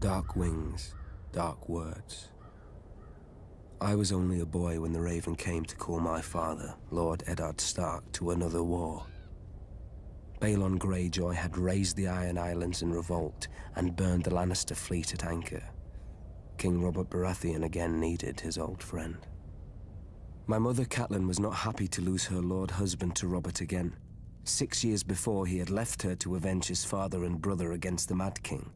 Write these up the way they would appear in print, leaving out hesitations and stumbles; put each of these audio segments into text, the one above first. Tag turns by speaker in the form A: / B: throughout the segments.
A: Dark wings, dark words. I was only a boy when the Raven came to call my father, Lord Eddard Stark, to another war. Balon Greyjoy had raised the Iron Islands in revolt and burned the Lannister fleet at anchor. King Robert Baratheon again needed his old friend. My mother Catelyn was not happy to lose her lord husband to Robert again. 6 years before, he had left her to avenge his father and brother against the Mad King.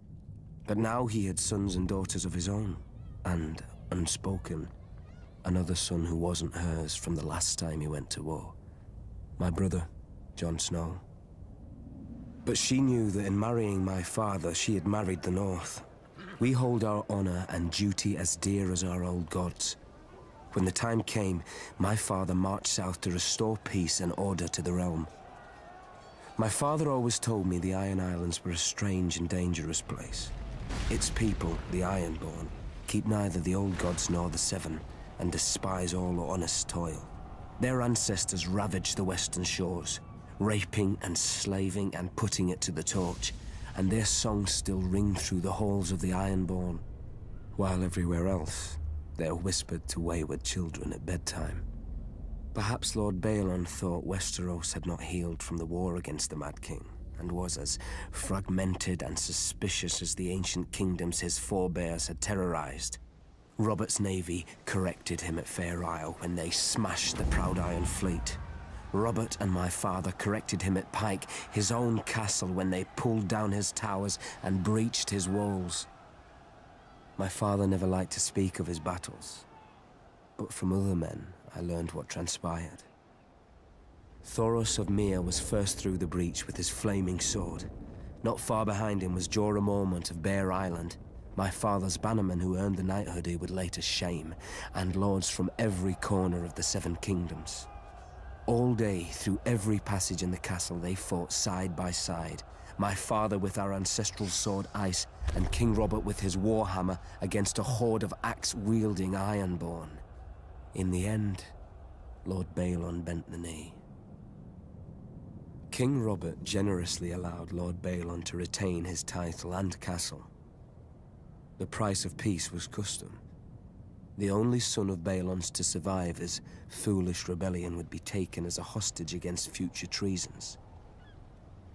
A: But now he had sons and daughters of his own, and, unspoken, another son who wasn't hers from the last time he went to war. My brother, Jon Snow. But she knew that in marrying my father, she had married the North. We hold our honor and duty as dear as our old gods. When the time came, my father marched south to restore peace and order to the realm. My father always told me the Iron Islands were a strange and dangerous place. Its people, the Ironborn, keep neither the old gods nor the Seven, and despise all honest toil. Their ancestors ravaged the western shores, raping and slaving and putting it to the torch, and their songs still ring through the halls of the Ironborn, while everywhere else, they're whispered to wayward children at bedtime. Perhaps Lord Balon thought Westeros had not healed from the war against the Mad King, and was as fragmented and suspicious as the ancient kingdoms his forebears had terrorized. Robert's navy corrected him at Fair Isle when they smashed the Proud Iron Fleet. Robert and my father corrected him at Pike, his own castle, when they pulled down his towers and breached his walls. My father never liked to speak of his battles, but from other men I learned what transpired. Thoros of Myr was first through the breach with his flaming sword. Not far behind him was Jorah Mormont of Bear Island, my father's bannerman who earned the knighthood he would later shame, and lords from every corner of the Seven Kingdoms. All day, through every passage in the castle, they fought side by side. My father with our ancestral sword Ice, and King Robert with his warhammer against a horde of axe-wielding Ironborn. In the end, Lord Balon bent the knee. King Robert generously allowed Lord Balon to retain his title and castle. The price of peace was custom. The only son of Balon's to survive his foolish rebellion would be taken as a hostage against future treasons.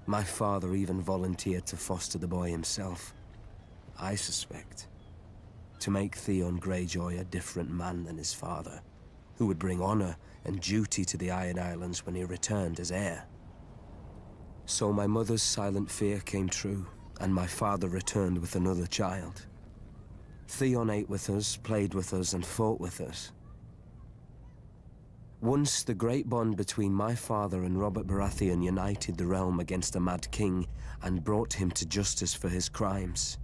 A: My father even volunteered to foster the boy himself, I suspect, to make Theon Greyjoy a different man than his father, who would bring honor and duty to the Iron Islands when he returned as heir. So my mother's silent fear came true, and my father returned with another child. Theon ate with us, played with us, and fought with us. Once the great bond between my father and Robert Baratheon united the realm against the Mad King and brought him to justice for his crimes.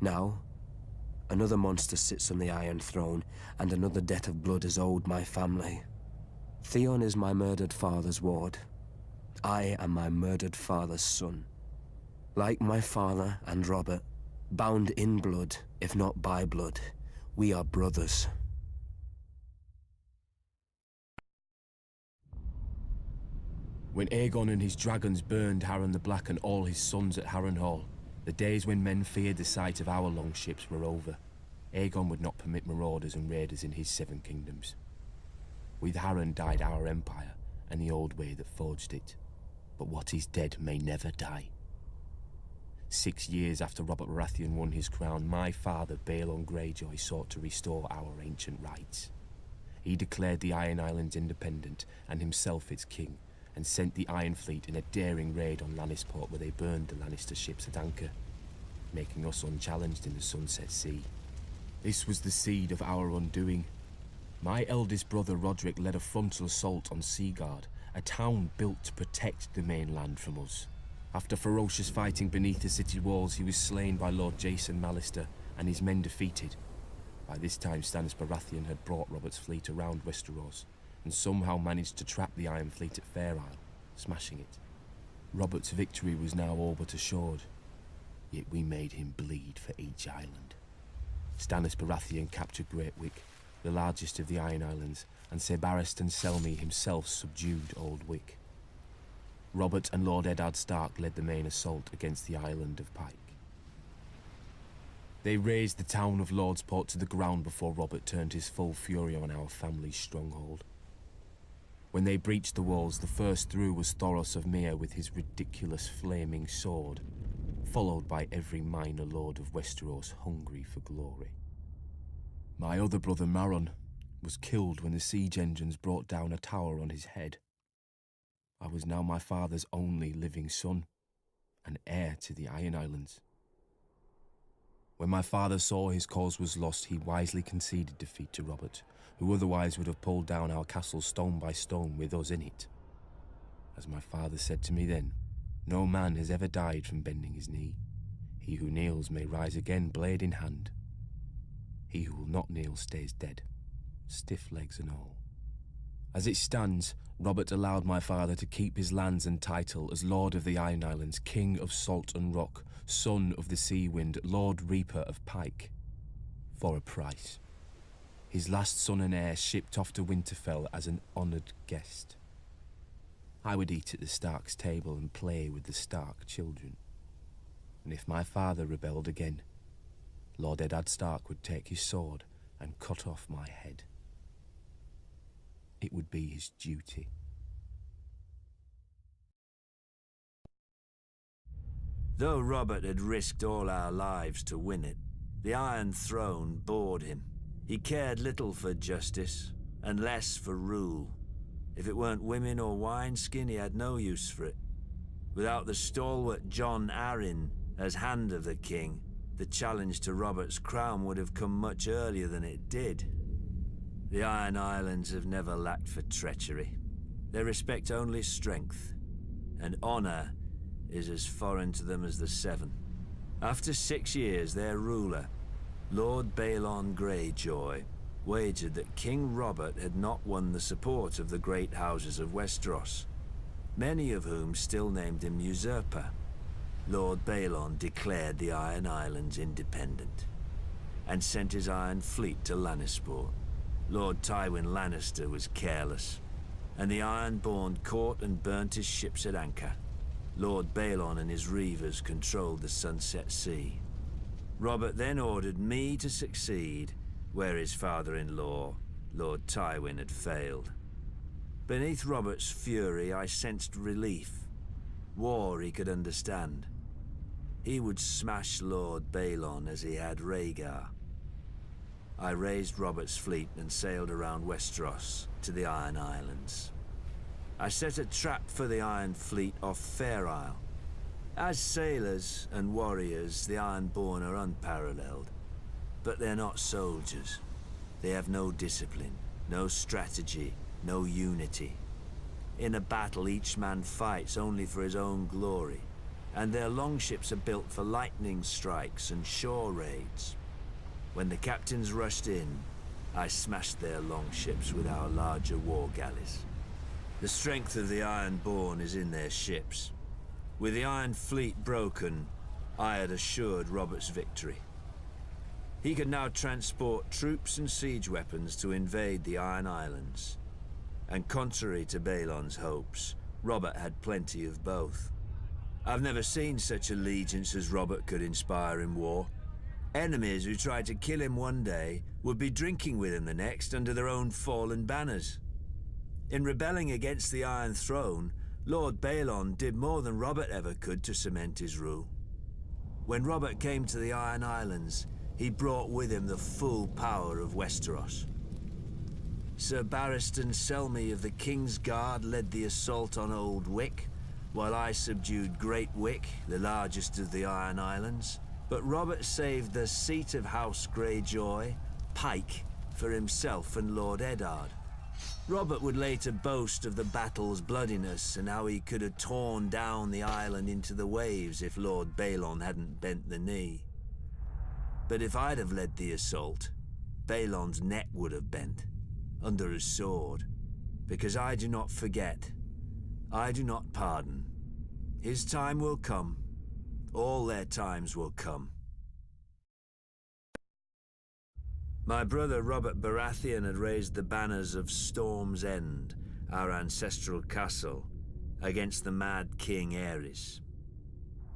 A: Now, another monster sits on the Iron Throne, and another debt of blood is owed my family. Theon is my murdered father's ward. I am my murdered father's son. Like my father and Robert, bound in blood, if not by blood, we are brothers.
B: When Aegon and his dragons burned Harren the Black and all his sons at Harrenhal, the days when men feared the sight of our longships were over. Aegon would not permit marauders and raiders in his 7 kingdoms. With Harren died our empire, and the old way that forged it. But what is dead may never die. 6 years after Robert Baratheon won his crown, my father, Balon Greyjoy, sought to restore our ancient rights. He declared the Iron Islands independent, and himself its king, and sent the Iron Fleet in a daring raid on Lannisport where they burned the Lannister ships at anchor, making us unchallenged in the Sunset Sea. This was the seed of our undoing. My eldest brother Roderick led a frontal assault on Seaguard, a town built to protect the mainland from us. After ferocious fighting beneath the city walls, he was slain by Lord Jason Mallister and his men defeated. By this time, Stannis Baratheon had brought Robert's fleet around Westeros, and somehow managed to trap the Iron Fleet at Fair Isle, smashing it. Robert's victory was now all but assured, yet we made him bleed for each island. Stannis Baratheon captured Great Wick, the largest of the Iron Islands, and Ser Barristan Selmy himself subdued Old Wick. Robert and Lord Eddard Stark led the main assault against the island of Pike. They razed the town of Lordsport to the ground before Robert turned his full fury on our family's stronghold. When they breached the walls, the first through was Thoros of Myr with his ridiculous flaming sword, followed by every minor lord of Westeros hungry for glory. My other brother Maron was killed when the siege engines brought down a tower on his head. I was now my father's only living son, and heir to the Iron Islands. When my father saw his cause was lost, he wisely conceded defeat to Robert, who otherwise would have pulled down our castle stone by stone with us in it. As my father said to me then, no man has ever died from bending his knee. He who kneels may rise again, blade in hand. He who will not kneel stays dead, stiff legs and all. As it stands, Robert allowed my father to keep his lands and title as Lord of the Iron Islands, King of Salt and Rock, Son of the Sea Wind, Lord Reaper of Pike, for a price. His last son and heir shipped off to Winterfell as an honoured guest. I would eat at the Stark's table and play with the Stark children. And if my father rebelled again, Lord Eddard Stark would take his sword and cut off my head. It would be his duty.
C: Though Robert had risked all our lives to win it, the Iron Throne bored him. He cared little for justice, and less for rule. If it weren't women or wineskin, he had no use for it. Without the stalwart Jon Arryn as Hand of the King, the challenge to Robert's crown would have come much earlier than it did. The Iron Islands have never lacked for treachery. They respect only strength, and honor is as foreign to them as the Seven. After 6 years, their ruler, Lord Balon Greyjoy, wagered that King Robert had not won the support of the great houses of Westeros, many of whom still named him usurper. Lord Balon declared the Iron Islands independent, and sent his Iron Fleet to Lannisport. Lord Tywin Lannister was careless, and the Ironborn caught and burnt his ships at anchor. Lord Balon and his reavers controlled the Sunset Sea. Robert then ordered me to succeed where his father-in-law, Lord Tywin, had failed. Beneath Robert's fury, I sensed relief. War he could understand. He would smash Lord Balon as he had Rhaegar. I raised Robert's fleet and sailed around Westeros to the Iron Islands. I set a trap for the Iron Fleet off Fair Isle. As sailors and warriors, the Ironborn are unparalleled. But they're not soldiers. They have no discipline, no strategy, no unity. In a battle, each man fights only for his own glory, and their longships are built for lightning strikes and shore raids. When the captains rushed in, I smashed their longships with our larger war galleys. The strength of the Ironborn is in their ships. With the Iron Fleet broken, I had assured Robert's victory. He could now transport troops and siege weapons to invade the Iron Islands. And contrary to Balon's hopes, Robert had plenty of both. I've never seen such allegiance as Robert could inspire in war. Enemies who tried to kill him one day would be drinking with him the next under their own fallen banners. In rebelling against the Iron Throne, Lord Balon did more than Robert ever could to cement his rule. When Robert came to the Iron Islands, he brought with him the full power of Westeros. Sir Barristan Selmy of the King's Guard led the assault on Old Wick, while I subdued Great Wick, the largest of the Iron Islands. But Robert saved the seat of House Greyjoy, Pike, for himself and Lord Eddard. Robert would later boast of the battle's bloodiness and how he could have torn down the island into the waves if Lord Balon hadn't bent the knee. But if I'd have led the assault, Balon's neck would have bent, under his sword. Because I do not forget, I do not pardon. His time will come. All their times will come. My brother Robert Baratheon had raised the banners of Storm's End, our ancestral castle, against the mad King Aerys.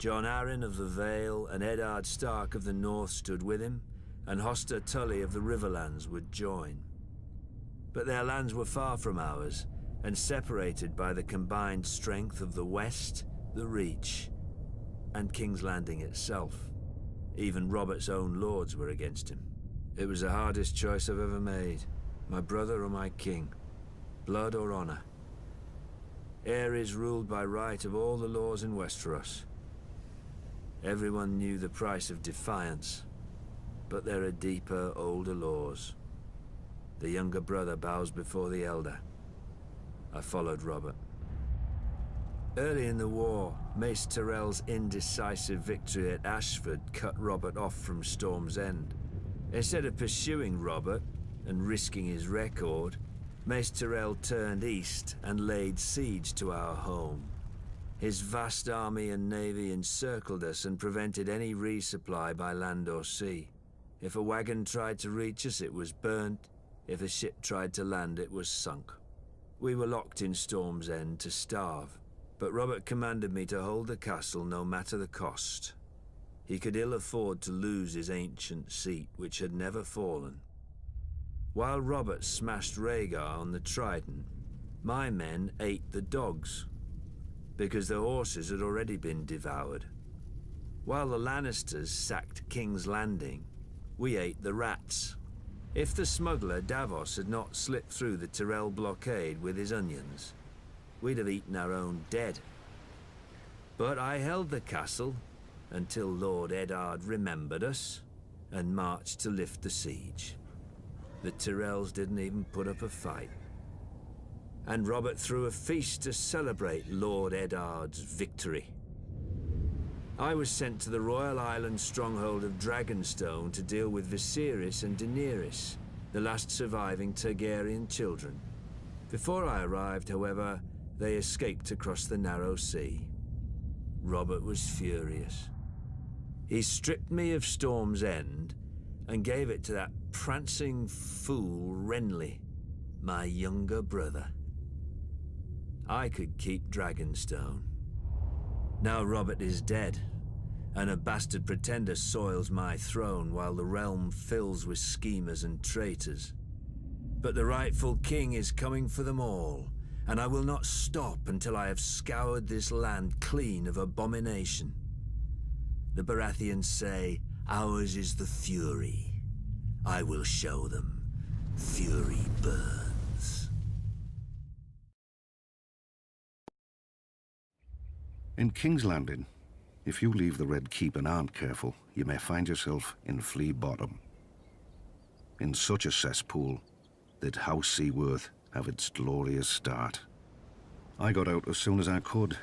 C: John Arryn of the Vale and Eddard Stark of the North stood with him, and Hoster Tully of the Riverlands would join. But their lands were far from ours, and separated by the combined strength of the West, the Reach, and King's Landing itself. Even Robert's own lords were against him. It was the hardest choice I've ever made. My brother or my king. Blood or honor. Eyre is ruled by right of all the laws in Westeros. Everyone knew the price of defiance, but there are deeper, older laws. The younger brother bows before the elder. I followed Robert. Early in the war, Mace Tyrell's indecisive victory at Ashford cut Robert off from Storm's End. Instead of pursuing Robert and risking his record, Mace Tyrell turned east and laid siege to our home. His vast army and navy encircled us and prevented any resupply by land or sea. If a wagon tried to reach us, it was burnt. If a ship tried to land, it was sunk. We were locked in Storm's End to starve, but Robert commanded me to hold the castle no matter the cost. He could ill afford to lose his ancient seat, which had never fallen. While Robert smashed Rhaegar on the Trident, my men ate the dogs, because the horses had already been devoured. While the Lannisters sacked King's Landing, we ate the rats. If the smuggler Davos had not slipped through the Tyrell blockade with his onions, we'd have eaten our own dead. But I held the castle until Lord Eddard remembered us and marched to lift the siege. The Tyrells didn't even put up a fight. And Robert threw a feast to celebrate Lord Eddard's victory. I was sent to the Royal Island stronghold of Dragonstone to deal with Viserys and Daenerys, the last surviving Targaryen children. Before I arrived, however, they escaped across the narrow sea. Robert was furious. He stripped me of Storm's End and gave it to that prancing fool Renly, my younger brother. I could keep Dragonstone. Now Robert is dead, and a bastard pretender soils my throne while the realm fills with schemers and traitors. But the rightful king is coming for them all, and I will not stop until I have scoured this land clean of abomination. The Baratheons say, ours is the fury. I will show them. Fury burns.
D: In King's Landing, if you leave the Red Keep and aren't careful, you may find yourself in Flea Bottom. In such a cesspool did House Seaworth have its glorious start. I got out as soon as I could,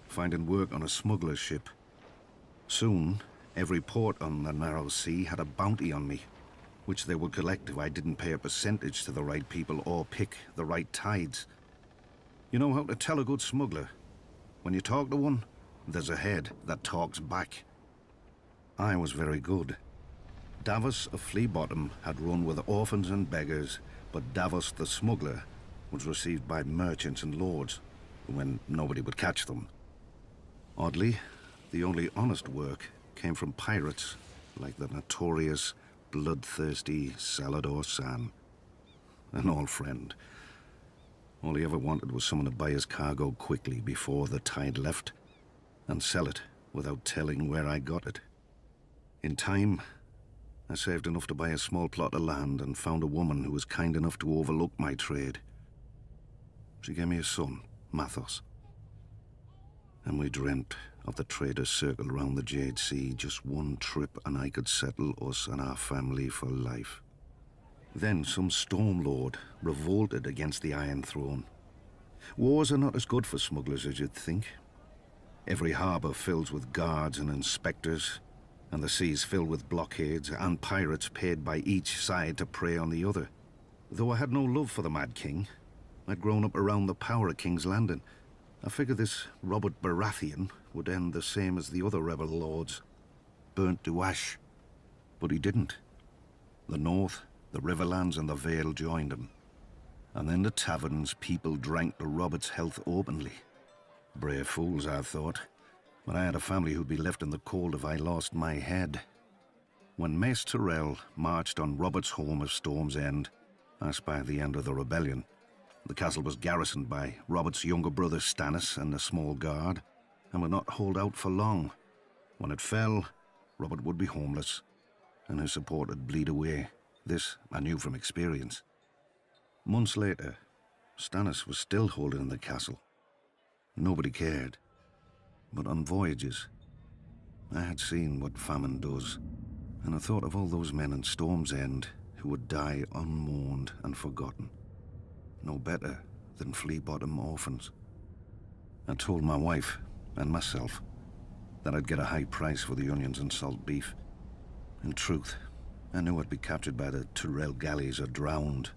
D: finding work on a smuggler's ship. Soon, every port on the narrow sea had a bounty on me, which they would collect if I didn't pay a percentage to the right people or pick the right tides. You know how to tell a good smuggler? When you talk to one, there's a head that talks back. I was very good. Davos of Flea Bottom had run with orphans and beggars, but Davos the smuggler was received by merchants and lords when nobody would catch them. Oddly, the only honest work came from pirates like the notorious, bloodthirsty Salador San. An old friend. All he ever wanted was someone to buy his cargo quickly before the tide left and sell it without telling where I got it. In time, I saved enough to buy a small plot of land and found a woman who was kind enough to overlook my trade. She gave me a son, Mathos. And we dreamt of the trader's circle around the Jade Sea, just one trip and I could settle us and our family for life. Then some Storm Lord revolted against the Iron Throne. Wars are not as good for smugglers as you'd think. Every harbour fills with guards and inspectors, and the seas filled with blockades and pirates paid by each side to prey on the other. Though I had no love for the Mad King, I'd grown up around the power of King's Landing. I figured this Robert Baratheon would end the same as the other rebel lords, burnt to ash. But he didn't. The North, the Riverlands and the Vale joined him. And in the taverns, people drank to Robert's health openly. Brave fools, I thought. But I had a family who'd be left in the cold if I lost my head. When Mace Tyrell marched on Robert's home of Storm's End, that's by the end of the rebellion, the castle was garrisoned by Robert's younger brother Stannis and a small guard, and would not hold out for long. When it fell, Robert would be homeless, and his support would bleed away. This I knew from experience. Months later, Stannis was still holding the castle. Nobody cared. But on voyages, I had seen what famine does, and I thought of all those men in Storm's End who would die unmourned and forgotten. No better than flea bottom orphans. I told my wife and myself that I'd get a high price for the onions and salt beef. In truth, I knew I'd be captured by the Tyrell galleys or drowned,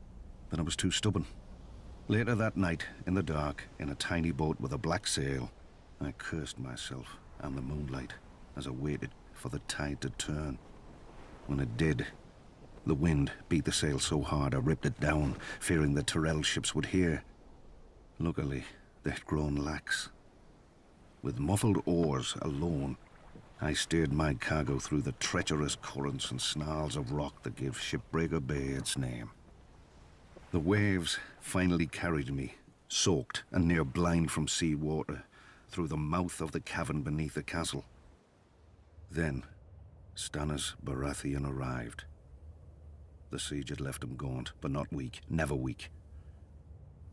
D: but I was too stubborn. Later that night, in the dark, in a tiny boat with a black sail, I cursed myself and the moonlight as I waited for the tide to turn. When it did, the wind beat the sail so hard I ripped it down, fearing the Tyrell ships would hear. Luckily, they'd grown lax. With muffled oars alone, I steered my cargo through the treacherous currents and snarls of rock that gave Shipbreaker Bay its name. The waves finally carried me, soaked and near blind from sea water, through the mouth of the cavern beneath the castle. Then, Stannis Baratheon arrived. The siege had left him gaunt, but not weak, never weak.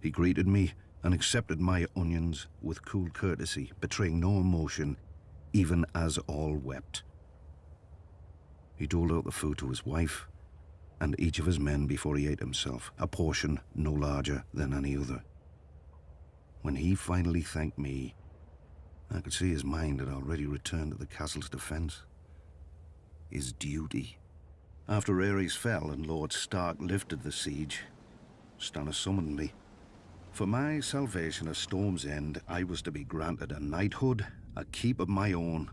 D: He greeted me and accepted my onions with cool courtesy, betraying no emotion, even as all wept. He doled out the food to his wife and each of his men before he ate himself, a portion no larger than any other. When he finally thanked me, I could see his mind had already returned to the castle's defense. His duty. After Ares fell and Lord Stark lifted the siege, Stannis summoned me. For my salvation at Storm's End, I was to be granted a knighthood, a keep of my own,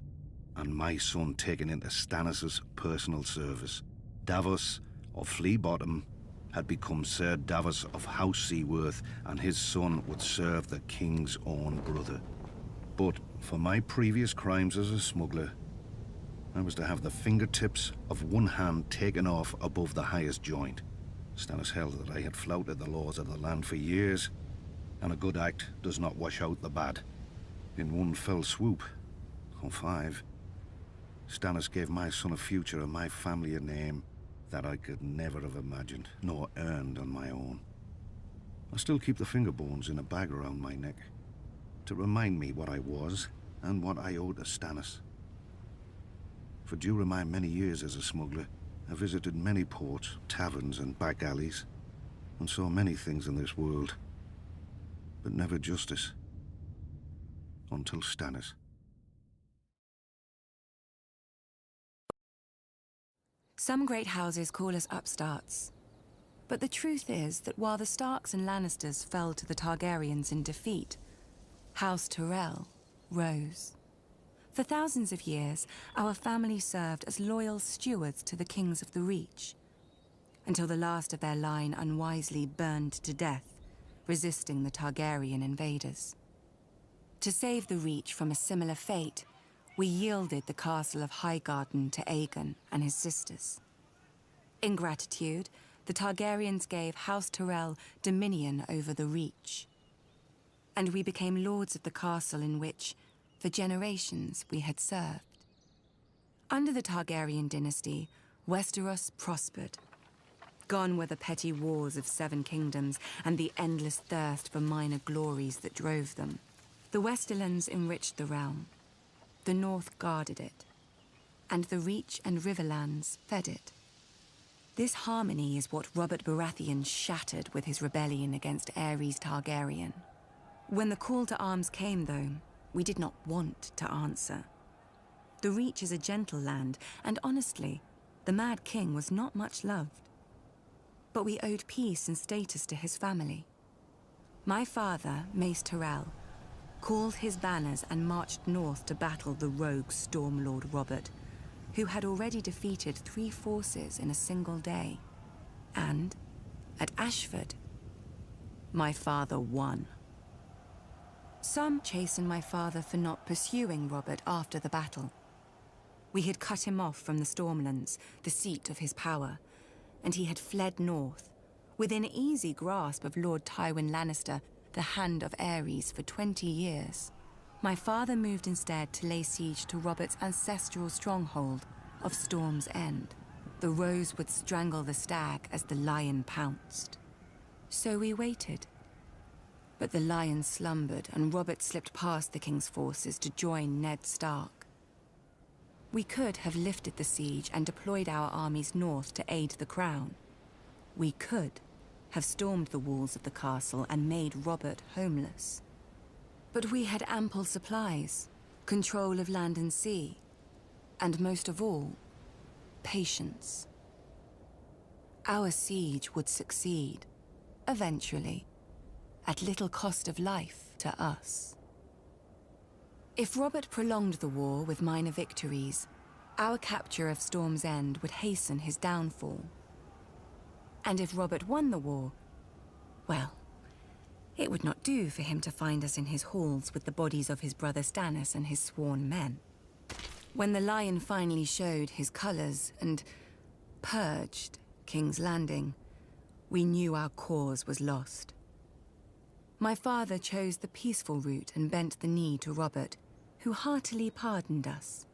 D: and my son taken into Stannis' personal service. Davos of Flea Bottom had become Sir Davos of House Seaworth, and his son would serve the king's own brother. But for my previous crimes as a smuggler, I was to have the fingertips of one hand taken off above the highest joint. Stannis held that I had flouted the laws of the land for years, and a good act does not wash out the bad. In one fell swoop, or 5, Stannis gave my son a future and my family a name that I could never have imagined, nor earned on my own. I still keep the finger bones in a bag around my neck, to remind me what I was and what I owed to Stannis. For during my many years as a smuggler, I visited many ports, taverns and back alleys, and saw many things in this world, but never justice. Until Stannis.
E: Some great houses call us upstarts. But the truth is that while the Starks and Lannisters fell to the Targaryens in defeat, House Tyrell rose. For thousands of years, our family served as loyal stewards to the kings of the Reach, until the last of their line unwisely burned to death, resisting the Targaryen invaders. To save the Reach from a similar fate, we yielded the castle of Highgarden to Aegon and his sisters. In gratitude, the Targaryens gave House Tyrell dominion over the Reach. And we became lords of the castle in which, for generations, we had served. Under the Targaryen dynasty, Westeros prospered. Gone were the petty wars of 7 kingdoms and the endless thirst for minor glories that drove them. The Westerlands enriched the realm. The North guarded it. And the Reach and Riverlands fed it. This harmony is what Robert Baratheon shattered with his rebellion against Aerys Targaryen. When the call to arms came, though, we did not want to answer. The Reach is a gentle land, and honestly, the Mad King was not much loved. But we owed peace and status to his family. My father, Mace Tyrell, called his banners and marched north to battle the rogue Stormlord Robert, who had already defeated 3 forces in a single day. And, at Ashford, my father won. Some chastened my father for not pursuing Robert after the battle. We had cut him off from the Stormlands, the seat of his power, and he had fled north, within easy grasp of Lord Tywin Lannister, the Hand of Aerys, for 20 years. My father moved instead to lay siege to Robert's ancestral stronghold of Storm's End. The rose would strangle the stag as the lion pounced. So we waited. But the lion slumbered, and Robert slipped past the king's forces to join Ned Stark. We could have lifted the siege and deployed our armies north to aid the crown. We could have stormed the walls of the castle and made Robert homeless. But we had ample supplies, control of land and sea, and most of all, patience. Our siege would succeed, eventually, at little cost of life to us. If Robert prolonged the war with minor victories, our capture of Storm's End would hasten his downfall. And if Robert won the war, well, it would not do for him to find us in his halls with the bodies of his brother Stannis and his sworn men. When the lion finally showed his colors and purged King's Landing, we knew our cause was lost. My father chose the peaceful route and bent the knee to Robert, who heartily pardoned us.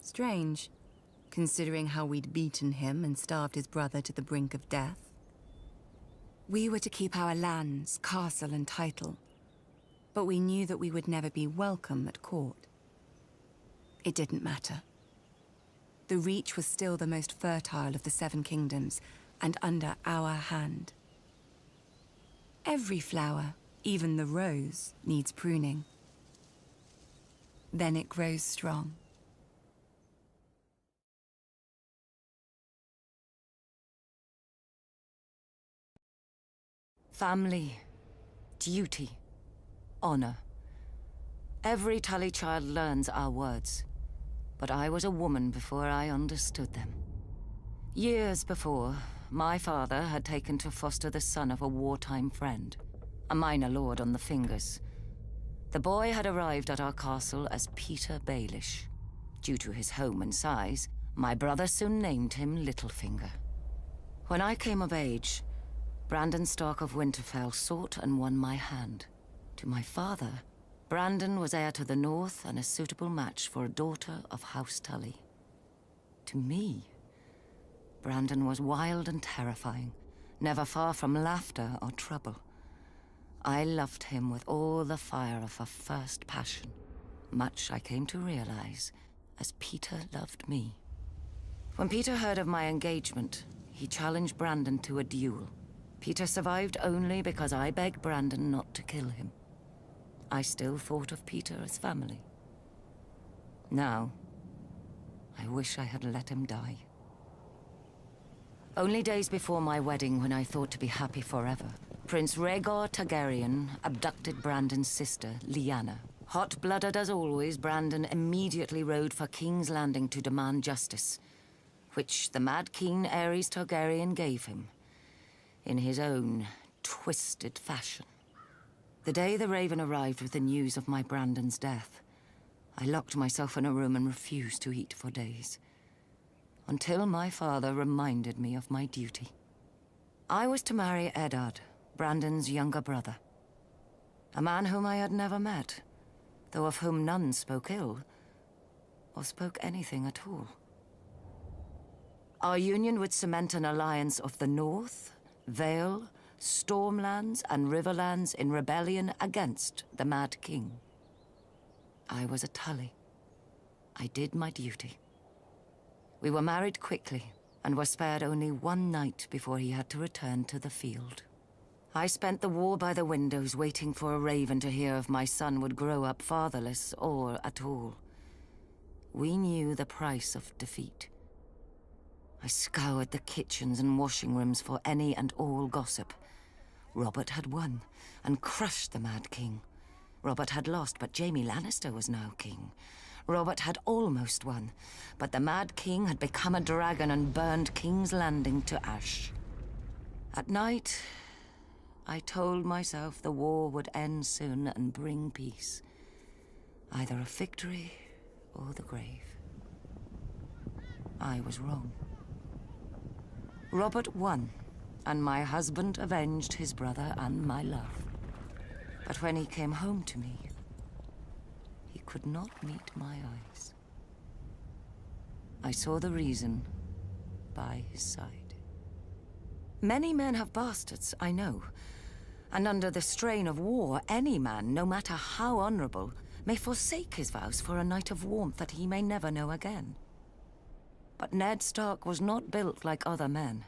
E: Strange, considering how we'd beaten him and starved his brother to the brink of death. We were to keep our lands, castle, and title, but we knew that we would never be welcome at court. It didn't matter. The Reach was still the most fertile of the Seven Kingdoms, and under our hand. Every flower, even the rose, needs pruning. Then it grows strong.
F: Family, duty, honor. Every Tully child learns our words, but I was a woman before I understood them. Years before, my father had taken to foster the son of a wartime friend, a minor lord on the Fingers. The boy had arrived at our castle as Peter Baelish. Due to his home and size, my brother soon named him Littlefinger. When I came of age, Brandon Stark of Winterfell sought and won my hand. To my father, Brandon was heir to the north and a suitable match for a daughter of House Tully. To me, Brandon was wild and terrifying, never far from laughter or trouble. I loved him with all the fire of a first passion, much I came to realize as Peter loved me. When Peter heard of my engagement, he challenged Brandon to a duel. Peter survived only because I begged Brandon not to kill him. I still thought of Peter as family. Now, I wish I had let him die. Only days before my wedding, when I thought to be happy forever, Prince Rhaegar Targaryen abducted Brandon's sister, Lyanna. Hot-blooded as always, Brandon immediately rode for King's Landing to demand justice, which the Mad King Aerys Targaryen gave him, in his own twisted fashion. The day the Raven arrived with the news of my Brandon's death, I locked myself in a room and refused to eat for days, until my father reminded me of my duty. I was to marry Eddard, Brandon's younger brother, a man whom I had never met, though of whom none spoke ill, or spoke anything at all. Our union would cement an alliance of the North, Vale, Stormlands, and Riverlands in rebellion against the Mad King. I was a Tully. I did my duty. We were married quickly, and were spared only one night before he had to return to the field. I spent the war by the windows waiting for a raven to hear if my son would grow up fatherless or at all. We knew the price of defeat. I scoured the kitchens and washing rooms for any and all gossip. Robert had won and crushed the Mad King. Robert had lost, but Jaime Lannister was now king. Robert had almost won, but the Mad King had become a dragon and burned King's Landing to ash. At night, I told myself the war would end soon and bring peace. Either a victory or the grave. I was wrong. Robert won, and my husband avenged his brother and my love. But when he came home to me, he could not meet my eyes. I saw the reason by his side. Many men have bastards, I know. And under the strain of war, any man, no matter how honorable, may forsake his vows for a night of warmth that he may never know again. But Ned Stark was not built like other men.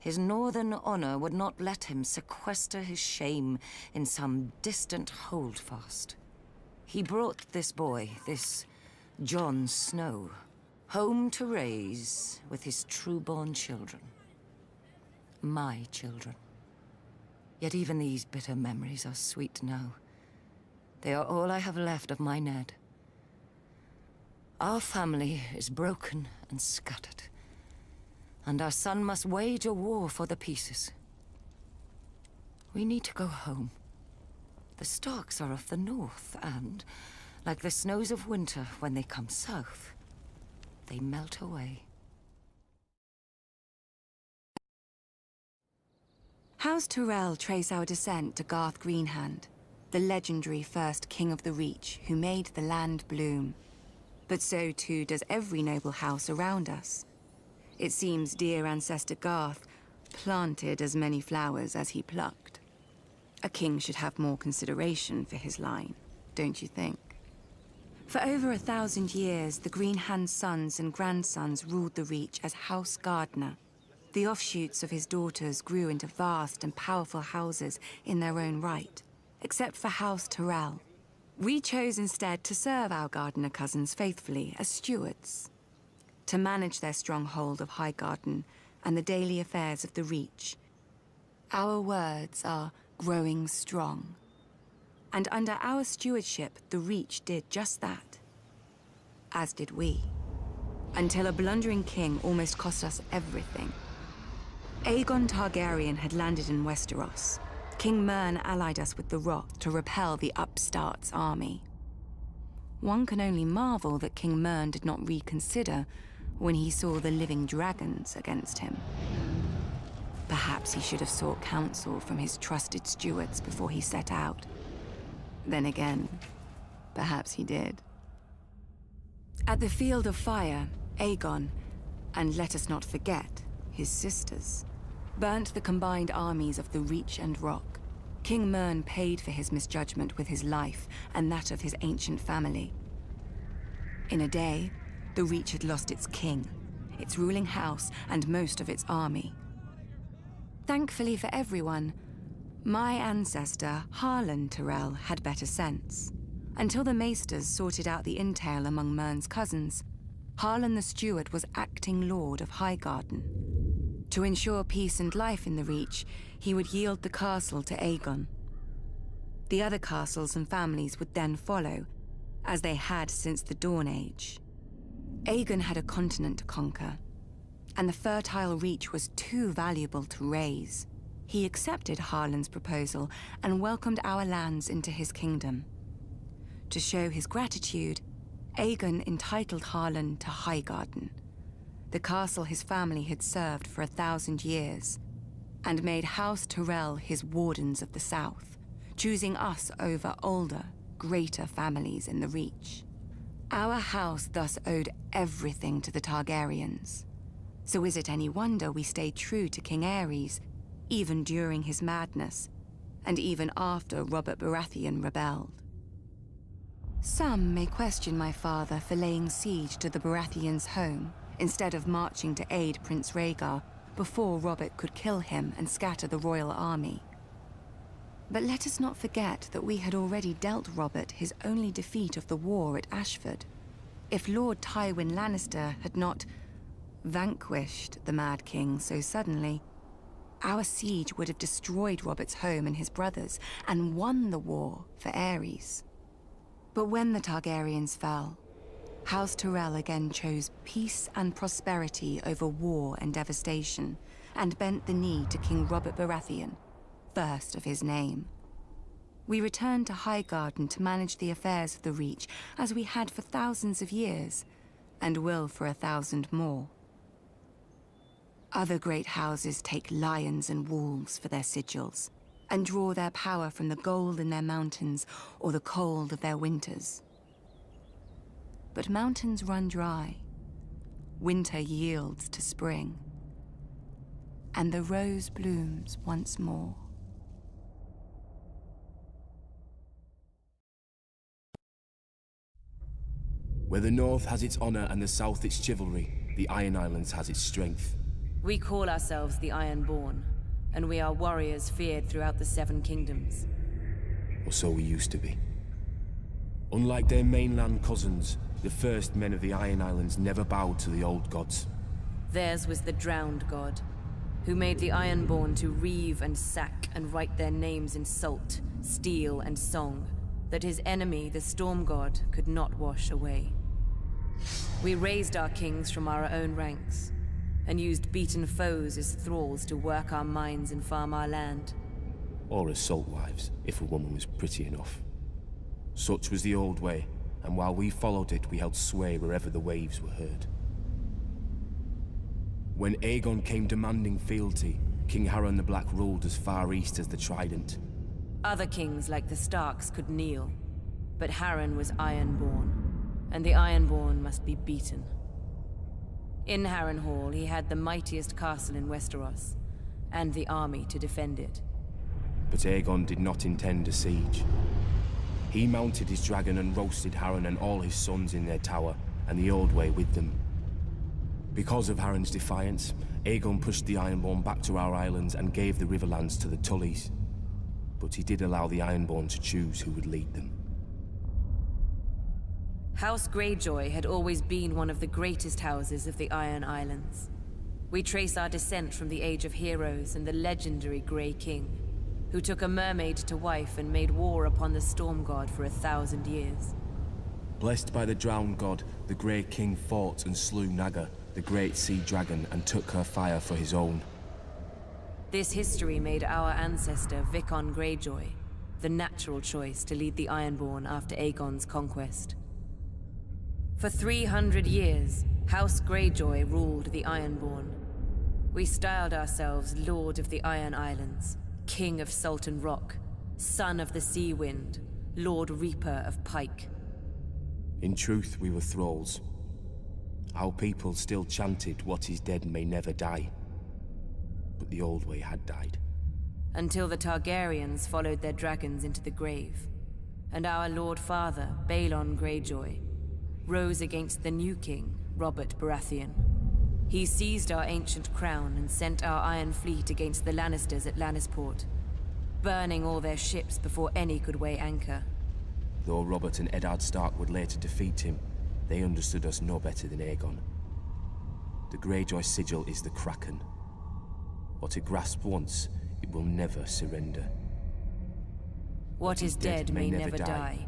F: His northern honor would not let him sequester his shame in some distant holdfast. He brought this boy, this Jon Snow, home to raise with his true-born children. My children. Yet even these bitter memories are sweet now. They are all I have left of my Ned. Our family is broken and scattered, and our son must wage a war for the pieces. We need to go home. The Starks are of the north, and, like the snows of winter when they come south, they melt away.
E: House Tyrell trace our descent to Garth Greenhand, the legendary first king of the Reach who made the land bloom. But so too does every noble house around us. It seems dear ancestor Garth planted as many flowers as he plucked. A king should have more consideration for his line, don't you think? For over 1,000 years, the Greenhand sons and grandsons ruled the Reach as House Gardener. The offshoots of his daughters grew into vast and powerful houses in their own right, except for House Tyrell. We chose instead to serve our Gardener cousins faithfully as stewards, to manage their stronghold of Highgarden and the daily affairs of the Reach. Our words are growing strong. And under our stewardship, the Reach did just that. As did we. Until a blundering king almost cost us everything. Aegon Targaryen had landed in Westeros. King Mern allied us with the Rock to repel the upstart's army. One can only marvel that King Mern did not reconsider when he saw the living dragons against him. Perhaps he should have sought counsel from his trusted stewards before he set out. Then again, perhaps he did. At the Field of Fire, Aegon, and let us not forget, his sisters, burnt the combined armies of the Reach and Rock. King Mern paid for his misjudgment with his life and that of his ancient family. In a day, the Reach had lost its king, its ruling house, and most of its army. Thankfully for everyone, my ancestor, Harlan Tyrell, had better sense. Until the Maesters sorted out the intel among Mern's cousins, Harlan the Steward was acting Lord of Highgarden. To ensure peace and life in the Reach, he would yield the castle to Aegon. The other castles and families would then follow, as they had since the Dawn Age. Aegon had a continent to conquer, and the fertile Reach was too valuable to raise. He accepted Harlan's proposal and welcomed our lands into his kingdom. To show his gratitude, Aegon entitled Harlan to Highgarden, the castle his family had served for 1,000 years, and made House Tyrell his wardens of the south, choosing us over older, greater families in the Reach. Our house thus owed everything to the Targaryens. So is it any wonder we stayed true to King Aerys, even during his madness, and even after Robert Baratheon rebelled? Some may question my father for laying siege to the Baratheons' home, instead of marching to aid Prince Rhaegar before Robert could kill him and scatter the royal army. But let us not forget that we had already dealt Robert his only defeat of the war at Ashford. If Lord Tywin Lannister had not vanquished the Mad King so suddenly, our siege would have destroyed Robert's home and his brothers, and won the war for Aerys. But when the Targaryens fell, House Tyrell again chose peace and prosperity over war and devastation, and bent the knee to King Robert Baratheon, first of his name. We returned to Highgarden to manage the affairs of the Reach, as we had for thousands of years, and will for 1,000 more. Other great houses take lions and wolves for their sigils, and draw their power from the gold in their mountains or the cold of their winters. But mountains run dry, winter yields to spring, and the rose blooms once more.
B: Where the north has its honor and the south its chivalry, the Iron Islands has its strength.
G: We call ourselves the Ironborn, and we are warriors feared throughout the Seven Kingdoms.
B: Or so we used to be. Unlike their mainland cousins, the first men of the Iron Islands never bowed to the old gods.
G: Theirs was the Drowned God, who made the Ironborn to reave and sack and write their names in salt, steel, and song, that his enemy, the Storm God, could not wash away. We raised our kings from our own ranks, and used beaten foes as thralls to work our mines and farm our land.
B: Or as salt wives, if a woman was pretty enough. Such was the old way, and while we followed it, we held sway wherever the waves were heard. When Aegon came demanding fealty, King Harren the Black ruled as far east as the Trident.
G: Other kings like the Starks could kneel, but Harren was Ironborn, and the Ironborn must be beaten. In Harrenhal, he had the mightiest castle in Westeros, and the army to defend it.
B: But Aegon did not intend a siege. He mounted his dragon and roasted Harren and all his sons in their tower, and the Old Way with them. Because of Harren's defiance, Aegon pushed the Ironborn back to our islands and gave the Riverlands to the Tullys. But he did allow the Ironborn to choose who would lead them.
G: House Greyjoy had always been one of the greatest houses of the Iron Islands. We trace our descent from the Age of Heroes and the legendary Grey King, who took a mermaid to wife and made war upon the Storm God for 1,000 years.
B: Blessed by the Drowned God, the Grey King fought and slew Naga, the great sea dragon, and took her fire for his own.
G: This history made our ancestor Vicon Greyjoy the natural choice to lead the Ironborn after Aegon's conquest. For 300 years, House Greyjoy ruled the Ironborn. We styled ourselves Lord of the Iron Islands, King of Sultan Rock, Son of the Sea Wind, Lord Reaper of Pike.
B: In truth, we were thralls. Our people still chanted, "What is dead may never die." But the Old Way had died.
G: Until the Targaryens followed their dragons into the grave, and our Lord Father, Balon Greyjoy, rose against the new king, Robert Baratheon. He seized our ancient crown and sent our Iron Fleet against the Lannisters at Lannisport, burning all their ships before any could weigh anchor.
B: Though Robert and Eddard Stark would later defeat him, they understood us no better than Aegon. The Greyjoy sigil is the Kraken. What it grasped once, it will never surrender.
G: What is dead may never die,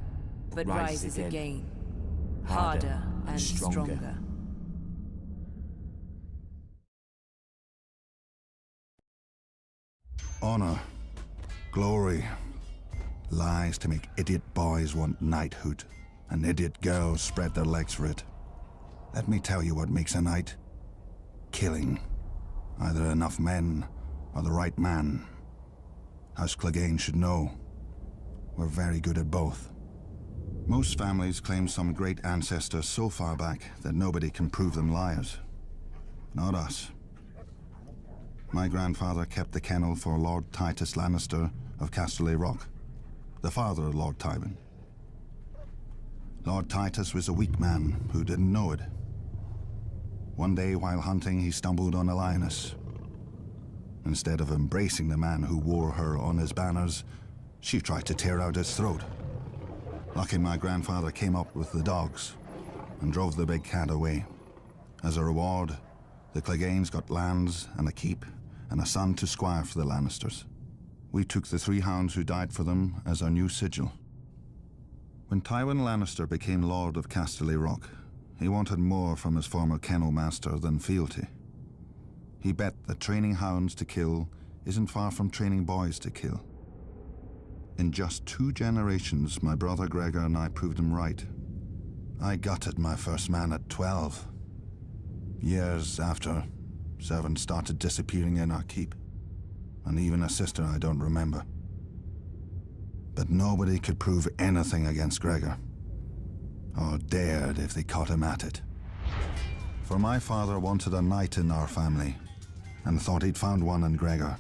G: but rises again, harder and stronger.
D: Honor, glory, lies to make idiot boys want knighthood, and idiot girls spread their legs for it. Let me tell you what makes a knight. Killing. Either enough men, or the right man. House Clegane should know. We're very good at both. Most families claim some great ancestor so far back that nobody can prove them liars. Not us. My grandfather kept the kennel for Lord Titus Lannister of Casterly Rock, the father of Lord Tywin. Lord Titus was a weak man who didn't know it. One day while hunting, he stumbled on a lioness. Instead of embracing the man who wore her on his banners, she tried to tear out his throat. Lucky my grandfather came up with the dogs and drove the big cat away. As a reward, the Cleganes got lands and a keep and a son to squire for the Lannisters. We took the 3 hounds who died for them as our new sigil. When Tywin Lannister became Lord of Casterly Rock, he wanted more from his former kennel master than fealty. He bet that training hounds to kill
H: isn't far from training boys to kill. In just 2 generations, my brother Gregor and I proved him right. I gutted my first man at 12. Years after, servants started disappearing in our keep, and even a sister I don't remember. But nobody could prove anything against Gregor, or dared if they caught him at it. For my father wanted a knight in our family, and thought he'd found one in Gregor,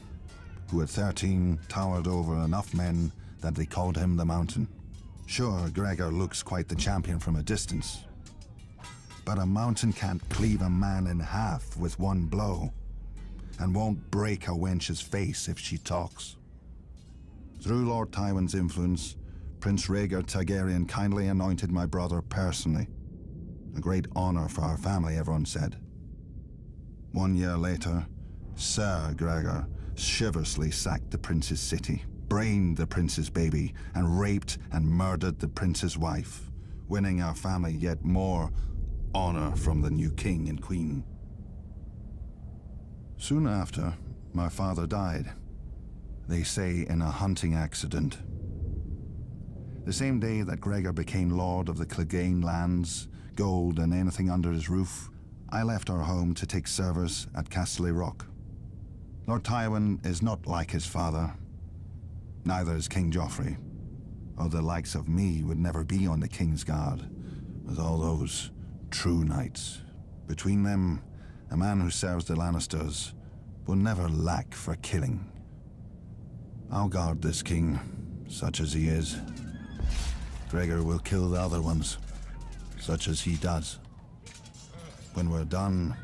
H: who at 13 towered over enough men that they called him the Mountain. Sure, Gregor looks quite the champion from a distance, but a mountain can't cleave a man in half with one blow, and won't break a wench's face if she talks. Through Lord Tywin's influence, Prince Rhaegar Targaryen kindly anointed my brother personally. A great honor for our family, everyone said. 1 year later, Sir Gregor chivalrously sacked the prince's city, brained the prince's baby, and raped and murdered the prince's wife, winning our family yet more honor from the new king and queen. Soon after, my father died. They say in a hunting accident. The same day that Gregor became lord of the Clegane lands, gold and anything under his roof, I left our home to take service at Casterly Rock. Lord Tywin is not like his father. Neither is King Joffrey, or the likes of me would never be on the King's Guard, with all those true knights. Between them, a man who serves the Lannisters will never lack for killing. I'll guard this king, such as he is. Gregor will kill the other ones, such as he does. When we're done,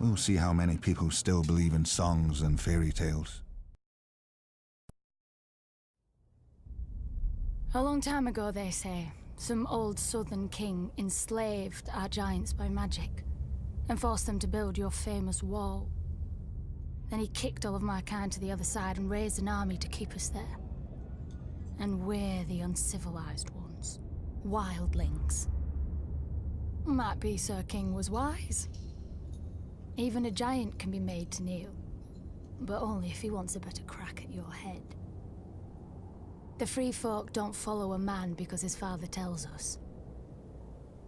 H: we'll see how many people still believe in songs and fairy tales.
I: A long time ago, they say, some old southern king enslaved our giants by magic and forced them to build your famous wall. Then he kicked all of my kind to the other side and raised an army to keep us there. And we're the uncivilized ones, wildlings. Might be Sir King was wise. Even a giant can be made to kneel, but only if he wants a better crack at your head. The free folk don't follow a man because his father tells us.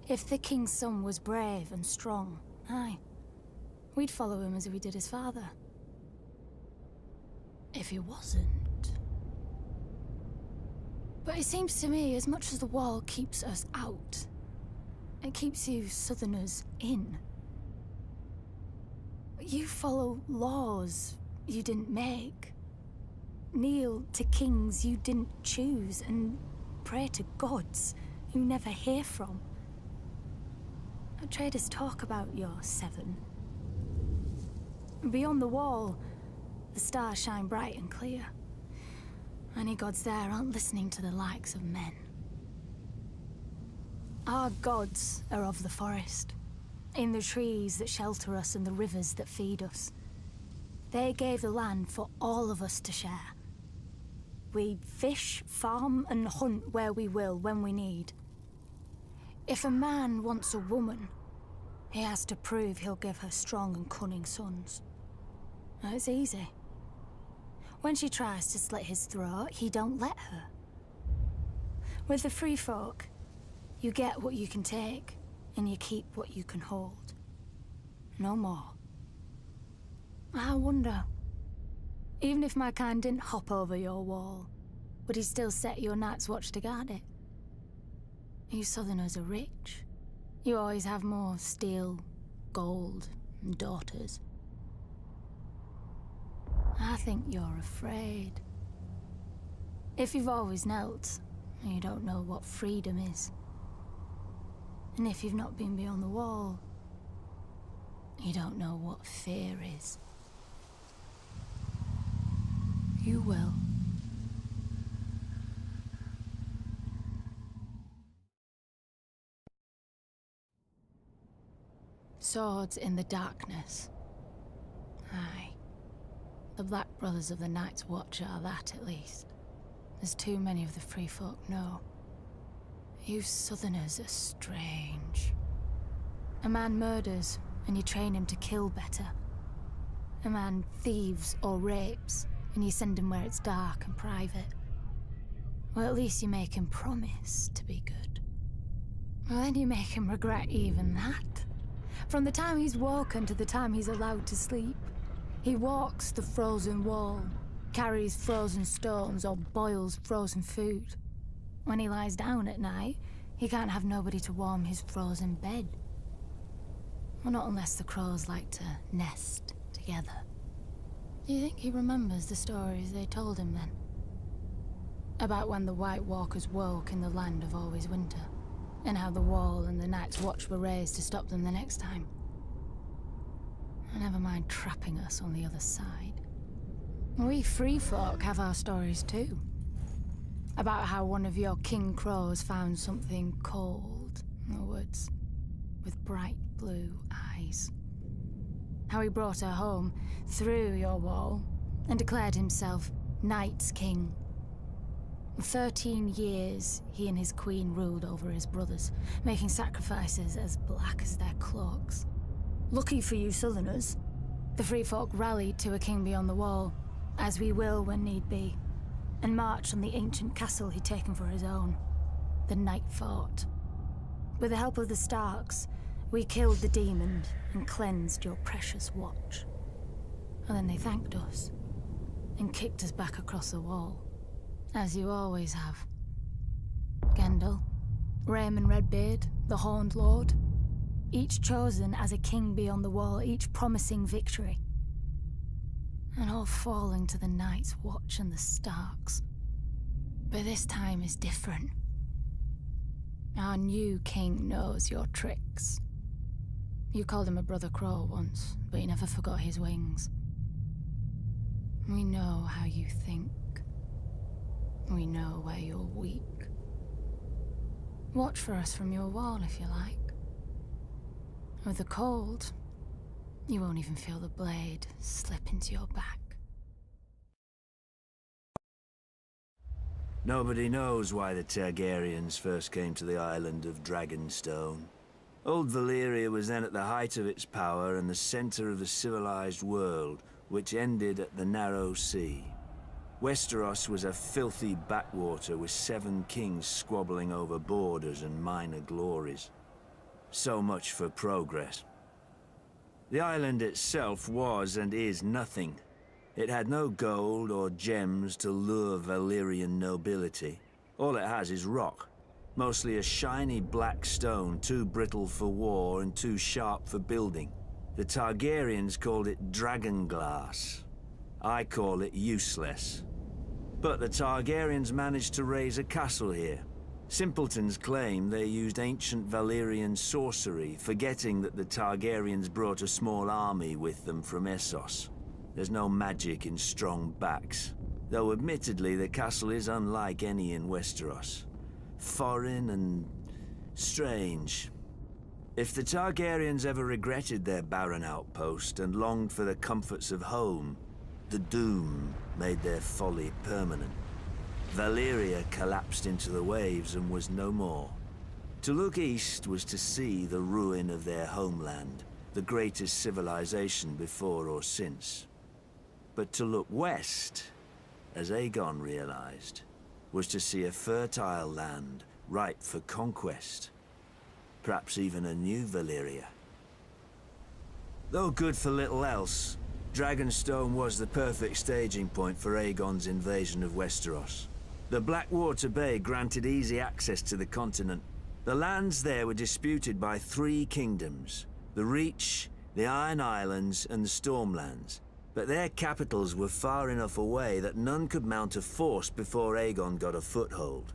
I: If the king's son was brave and strong, aye, we'd follow him as we did his father. If he wasn't... But it seems to me, as much as the wall keeps us out, it keeps you southerners in. You follow laws you didn't make. Kneel to kings you didn't choose, and pray to gods you never hear from. Traders talk about your seven. Beyond the wall, the stars shine bright and clear. Any gods there aren't listening to the likes of men. Our gods are of the forest, in the trees that shelter us and the rivers that feed us. They gave the land for all of us to share. We fish, farm, and hunt where we will, when we need. If a man wants a woman, he has to prove he'll give her strong and cunning sons. It's easy. When she tries to slit his throat, he don't let her. With the free folk, you get what you can take, and you keep what you can hold. No more. I wonder, even if my kind didn't hop over your wall, would he still set your night's watch to guard it? You southerners are rich. You always have more steel, gold, and daughters. I think you're afraid. If you've always knelt, you don't know what freedom is. And if you've not been beyond the wall, you don't know what fear is. You will. Swords in the darkness. Aye. The Black Brothers of the Night's Watch are that, at least. As too many of the free folk know. You southerners are strange. A man murders, and you train him to kill better. A man thieves or rapes, and you send him where it's dark and private. Well, at least you make him promise to be good. Well, then you make him regret even that. From the time he's woken to the time he's allowed to sleep, he walks the frozen wall, carries frozen stones, or boils frozen food. When he lies down at night, he can't have nobody to warm his frozen bed. Well, not unless the crows like to nest together. Do you think he remembers the stories they told him then? About when the White Walkers woke in the land of Always Winter, and how the Wall and the Night's Watch were raised to stop them the next time. Never mind trapping us on the other side. We free folk have our stories too. About how one of your king crows found something cold in the woods, with bright blue eyes. How he brought her home through your wall and declared himself Night's King. 13 years he and his queen ruled over his brothers, making sacrifices as black as their cloaks. Lucky for you Southerners, the free folk rallied to a king beyond the wall, as we will when need be, and marched on the ancient castle he'd taken for his own, the Night Fort. With the help of the Starks, we killed the demon and cleansed your precious watch. And then they thanked us, and kicked us back across the wall, as you always have. Gendel, Raymond Redbeard, the Horned Lord, each chosen as a king beyond the wall, each promising victory. And all falling to the Night's Watch and the Starks. But this time is different. Our new king knows your tricks. You called him a brother crow once, but you never forgot his wings. We know how you think. We know where you're weak. Watch for us from your wall if you like. With the cold, you won't even feel the blade slip into your back.
C: Nobody knows why the Targaryens first came to the island of Dragonstone. Old Valyria was then at the height of its power and the center of the civilized world, which ended at the Narrow Sea. Westeros was a filthy backwater with 7 kings squabbling over borders and minor glories. So much for progress. The island itself was and is nothing. It had no gold or gems to lure Valyrian nobility. All it has is rock. Mostly a shiny black stone, too brittle for war and too sharp for building. The Targaryens called it dragonglass. I call it useless. But the Targaryens managed to raise a castle here. Simpletons claim they used ancient Valyrian sorcery, forgetting that the Targaryens brought a small army with them from Essos. There's no magic in strong backs, though admittedly the castle is unlike any in Westeros. Foreign and strange. If the Targaryens ever regretted their barren outpost and longed for the comforts of home, the doom made their folly permanent. Valyria collapsed into the waves and was no more. To look east was to see the ruin of their homeland, the greatest civilization before or since. But to look west, as Aegon realized, was to see a fertile land ripe for conquest. Perhaps even a new Valyria. Though good for little else, Dragonstone was the perfect staging point for Aegon's invasion of Westeros. The Blackwater Bay granted easy access to the continent. The lands there were disputed by 3 kingdoms, the Reach, the Iron Islands, and the Stormlands. But their capitals were far enough away that none could mount a force before Aegon got a foothold,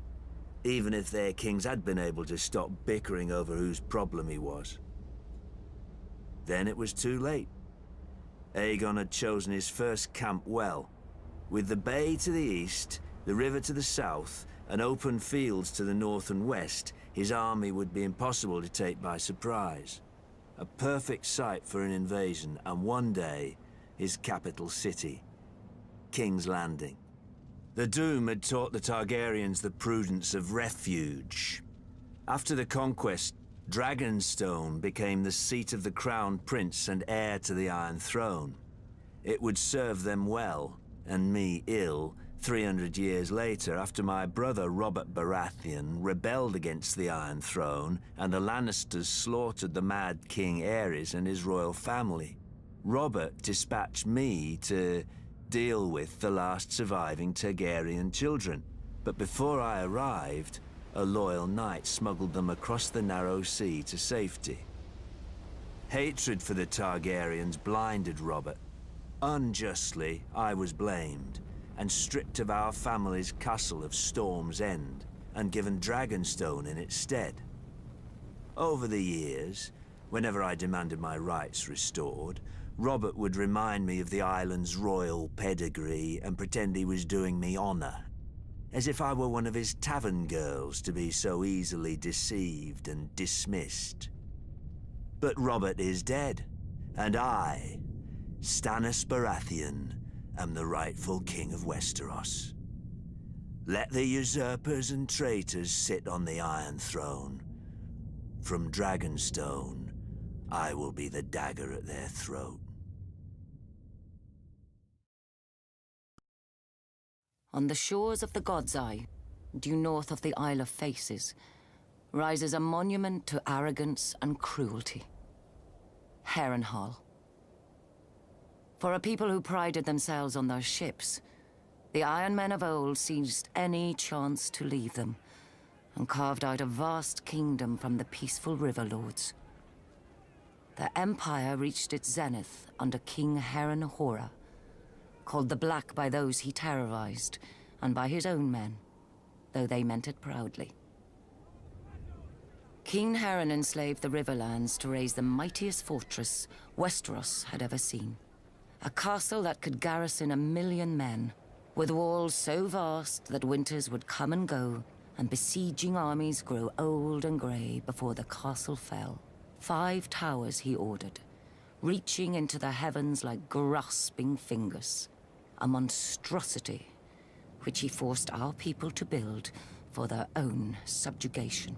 C: even if their kings had been able to stop bickering over whose problem he was. Then it was too late. Aegon had chosen his first camp well, with the bay to the east, the river to the south, and open fields to the north and west. His army would be impossible to take by surprise. A perfect site for an invasion, and one day, his capital city, King's Landing. The Doom had taught the Targaryens the prudence of refuge. After the conquest, Dragonstone became the seat of the crown prince and heir to the Iron Throne. It would serve them well, and me ill, 300 years later, after my brother Robert Baratheon rebelled against the Iron Throne and the Lannisters slaughtered the Mad King Aerys and his royal family. Robert dispatched me to deal with the last surviving Targaryen children. But before I arrived, a loyal knight smuggled them across the narrow sea to safety. Hatred for the Targaryens blinded Robert. Unjustly, I was blamed and stripped of our family's castle of Storm's End and given Dragonstone in its stead. Over the years, whenever I demanded my rights restored, Robert would remind me of the island's royal pedigree and pretend he was doing me honor, as if I were one of his tavern girls to be so easily deceived and dismissed. But Robert is dead, and I, Stannis Baratheon, am the rightful king of Westeros. Let the usurpers and traitors sit on the Iron Throne. From Dragonstone, I will be the dagger at their throat.
F: On the shores of the God's Eye, due north of the Isle of Faces, rises a monument to arrogance and cruelty. Harrenhal. For a people who prided themselves on their ships, the Iron Men of old seized any chance to leave them, and carved out a vast kingdom from the peaceful river lords. The empire reached its zenith under King Harrenhal, called the Black by those he terrorized, and by his own men, though they meant it proudly. King Harren enslaved the Riverlands to raise the mightiest fortress Westeros had ever seen. A castle that could garrison 1 million men, with walls so vast that winters would come and go, and besieging armies grow old and grey before the castle fell. 5 towers he ordered, reaching into the heavens like grasping fingers. A monstrosity which he forced our people to build for their own subjugation.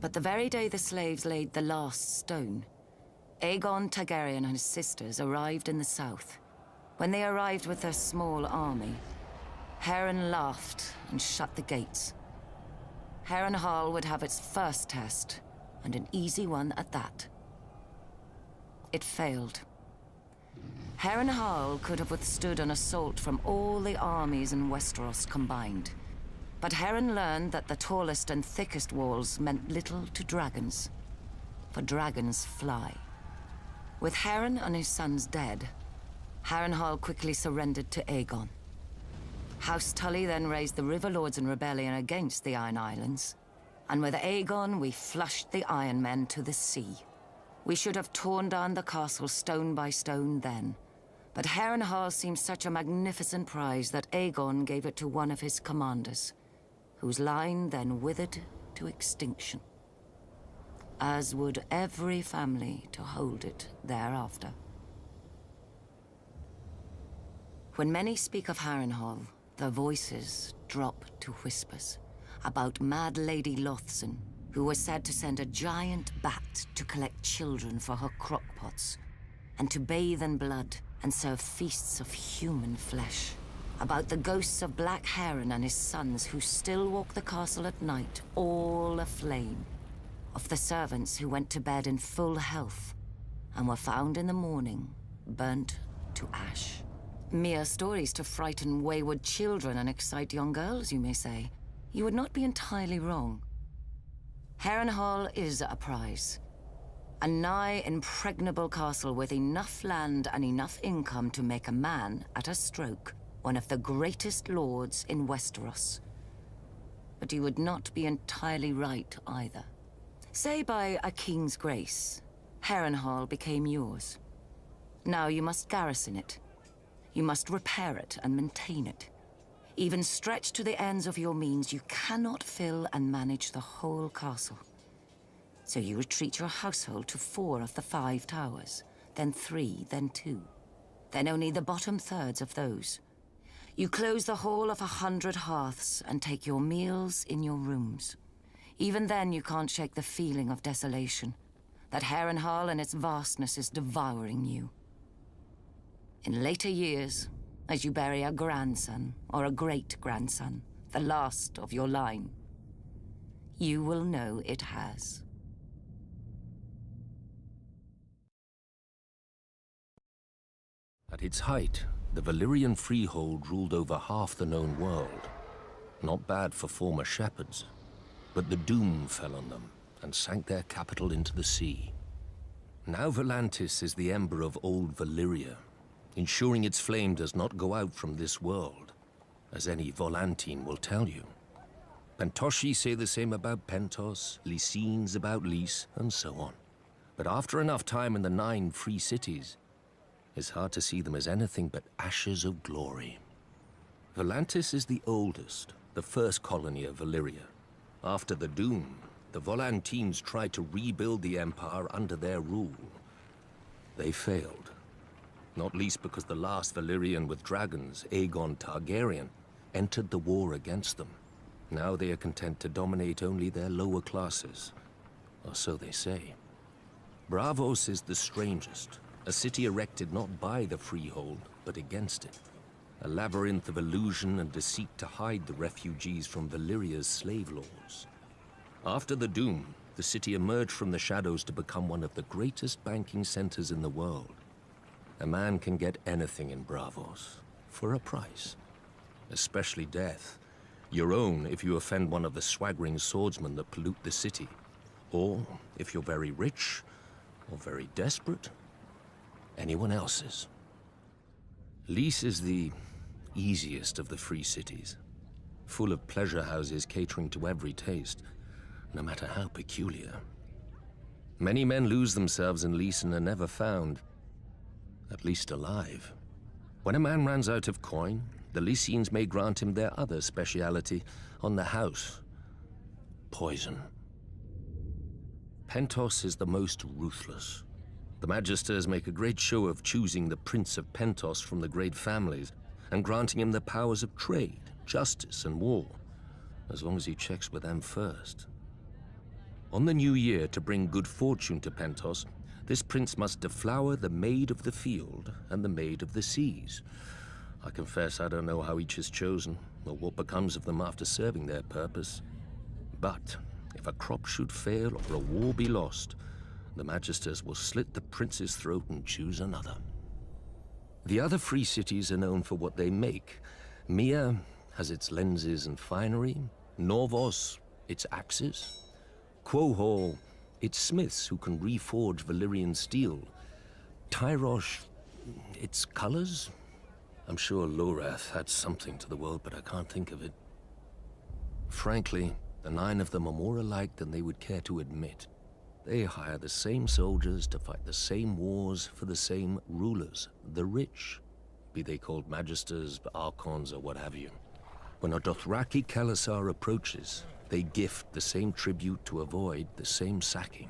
F: But the very day the slaves laid the last stone, Aegon Targaryen and his sisters arrived in the south. When they arrived with their small army, Harren laughed and shut the gates. Harrenhal would have its first test, and an easy one at that. It failed. Harrenhal could have withstood an assault from all the armies in Westeros combined. But Harren learned that the tallest and thickest walls meant little to dragons, for dragons fly. With Harren and his sons dead, Harrenhal quickly surrendered to Aegon. House Tully then raised the River Lords in rebellion against the Iron Islands, and with Aegon we flushed the Iron Men to the sea. We should have torn down the castle stone by stone then, but Harrenhal seemed such a magnificent prize that Aegon gave it to one of his commanders, whose line then withered to extinction, as would every family to hold it thereafter. When many speak of Harrenhal, their voices drop to whispers about Mad Lady Lothson, who was said to send a giant bat to collect children for her crockpots, and to bathe in blood and serve feasts of human flesh. About the ghosts of Black Harren and his sons who still walk the castle at night, all aflame. Of the servants who went to bed in full health and were found in the morning, burnt to ash. Mere stories to frighten wayward children and excite young girls, you may say. You would not be entirely wrong. Harrenhal is a prize. A nigh impregnable castle with enough land and enough income to make a man, at a stroke, one of the greatest lords in Westeros. But you would not be entirely right either. Say by a king's grace, Harrenhal became yours. Now you must garrison it. You must repair it and maintain it. Even stretched to the ends of your means, you cannot fill and manage the whole castle. So you retreat your household to 4 of the 5 towers, then 3, then 2, then only the bottom thirds of those. You close the hall of 100 hearths and take your meals in your rooms. Even then you can't shake the feeling of desolation, that Harrenhal and its vastness is devouring you. In later years, as you bury a grandson or a great-grandson, the last of your line, you will know it has.
J: At its height, the Valyrian freehold ruled over half the known world. Not bad for former shepherds, but the doom fell on them and sank their capital into the sea. Now Volantis is the ember of old Valyria, ensuring its flame does not go out from this world, as any Volantine will tell you. Pentoshi say the same about Pentos, Lycians about Lys, and so on. But after enough time in the 9 free cities, it's hard to see them as anything but ashes of glory. Volantis is the oldest, the first colony of Valyria. After the Doom, the Volantines tried to rebuild the Empire under their rule. They failed. Not least because the last Valyrian with dragons, Aegon Targaryen, entered the war against them. Now they are content to dominate only their lower classes, or so they say. Braavos is the strangest, a city erected not by the freehold, but against it. A labyrinth of illusion and deceit to hide the refugees from Valyria's slave lords. After the Doom, the city emerged from the shadows to become one of the greatest banking centers in the world. A man can get anything in Braavos, for a price. Especially death. Your own if you offend one of the swaggering swordsmen that pollute the city. Or, if you're very rich, or very desperate, anyone else's. Lys is the easiest of the free cities, full of pleasure houses catering to every taste, no matter how peculiar. Many men lose themselves in Lys and are never found, at least alive. When a man runs out of coin, the Lycians may grant him their other speciality on the house: poison. Pentos is the most ruthless. The Magisters make a great show of choosing the Prince of Pentos from the great families and granting him the powers of trade, justice, and war, as long as he checks with them first. On the new year, to bring good fortune to Pentos, this prince must deflower the Maid of the Field and the Maid of the Seas. I confess I don't know how each is chosen, or what becomes of them after serving their purpose. But if a crop should fail or a war be lost, the Magisters will slit the prince's throat and choose another. The other free cities are known for what they make. Mia has its lenses and finery, Norvos, its axes, Quohor, its smiths who can reforge Valyrian steel, Tyrosh, its colors. I'm sure Lorath had something to the world, but I can't think of it. Frankly, the 9 of them are more alike than they would care to admit. They hire the same soldiers to fight the same wars for the same rulers, the rich, be they called Magisters, Archons, or what have you. When a Dothraki Khalasar approaches, they gift the same tribute to avoid the same sacking.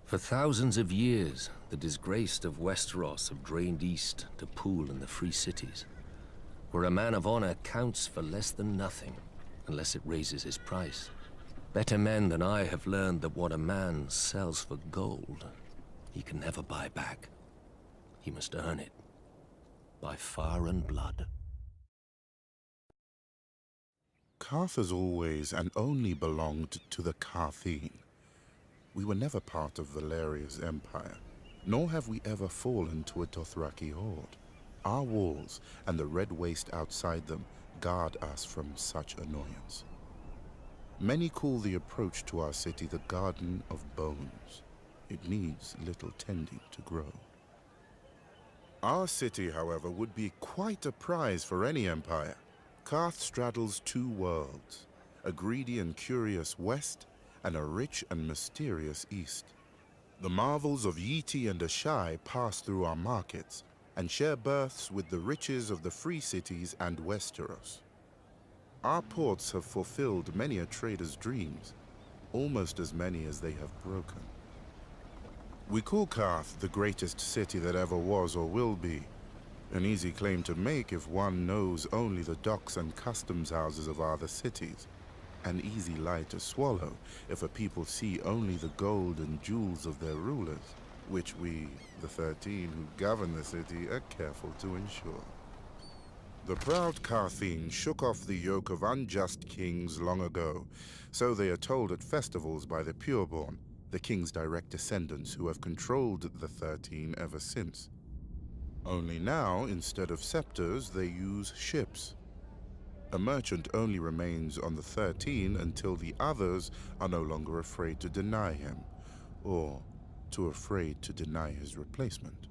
J: For thousands of years, the disgraced of Westeros have drained east to pool in the free cities, where a man of honor counts for less than nothing, unless it raises his price. Better men than I have learned that what a man sells for gold, he can never buy back. He must earn it, by fire and blood.
K: Qarth has always and only belonged to the Qartheen. We were never part of Valeria's empire, nor have we ever fallen to a Dothraki horde. Our walls and the red waste outside them guard us from such annoyance. Many call the approach to our city the Garden of Bones. It needs little tending to grow. Our city, however, would be quite a prize for any empire. Qarth straddles 2 worlds, a greedy and curious west, and a rich and mysterious east. The marvels of Yeti and Ashai pass through our markets, and share berths with the riches of the free cities and Westeros. Our ports have fulfilled many a trader's dreams, almost as many as they have broken. We call Qarth the greatest city that ever was or will be. An easy claim to make if one knows only the docks and customs houses of other cities. An easy lie to swallow if a people see only the gold and jewels of their rulers, which we The 13 who govern the city are careful to ensure. The proud Carthene shook off the yoke of unjust kings long ago, so they are told at festivals by the pureborn, the king's direct descendants who have controlled the 13 ever since. Only now, instead of scepters, they use ships. A merchant only remains on the 13 until the others are no longer afraid to deny him, or too afraid to deny his replacement.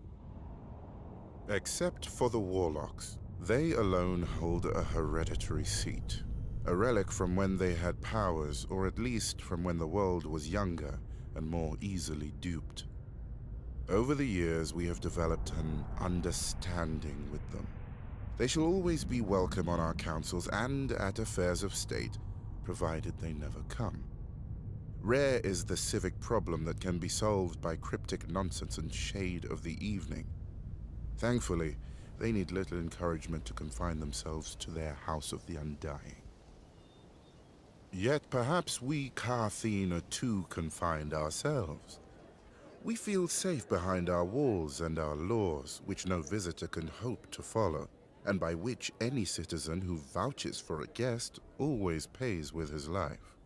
K: Except for the warlocks, they alone hold a hereditary seat, a relic from when they had powers, or at least from when the world was younger and more easily duped. Over the years, we have developed an understanding with them. They shall always be welcome on our councils and at affairs of state, provided they never come. Rare is the civic problem that can be solved by cryptic nonsense and shade of the evening. Thankfully, they need little encouragement to confine themselves to their House of the Undying. Yet perhaps we Carthene are too confined ourselves. We feel safe behind our walls and our laws, which no visitor can hope to follow, and by which any citizen who vouches for a guest always pays with his life.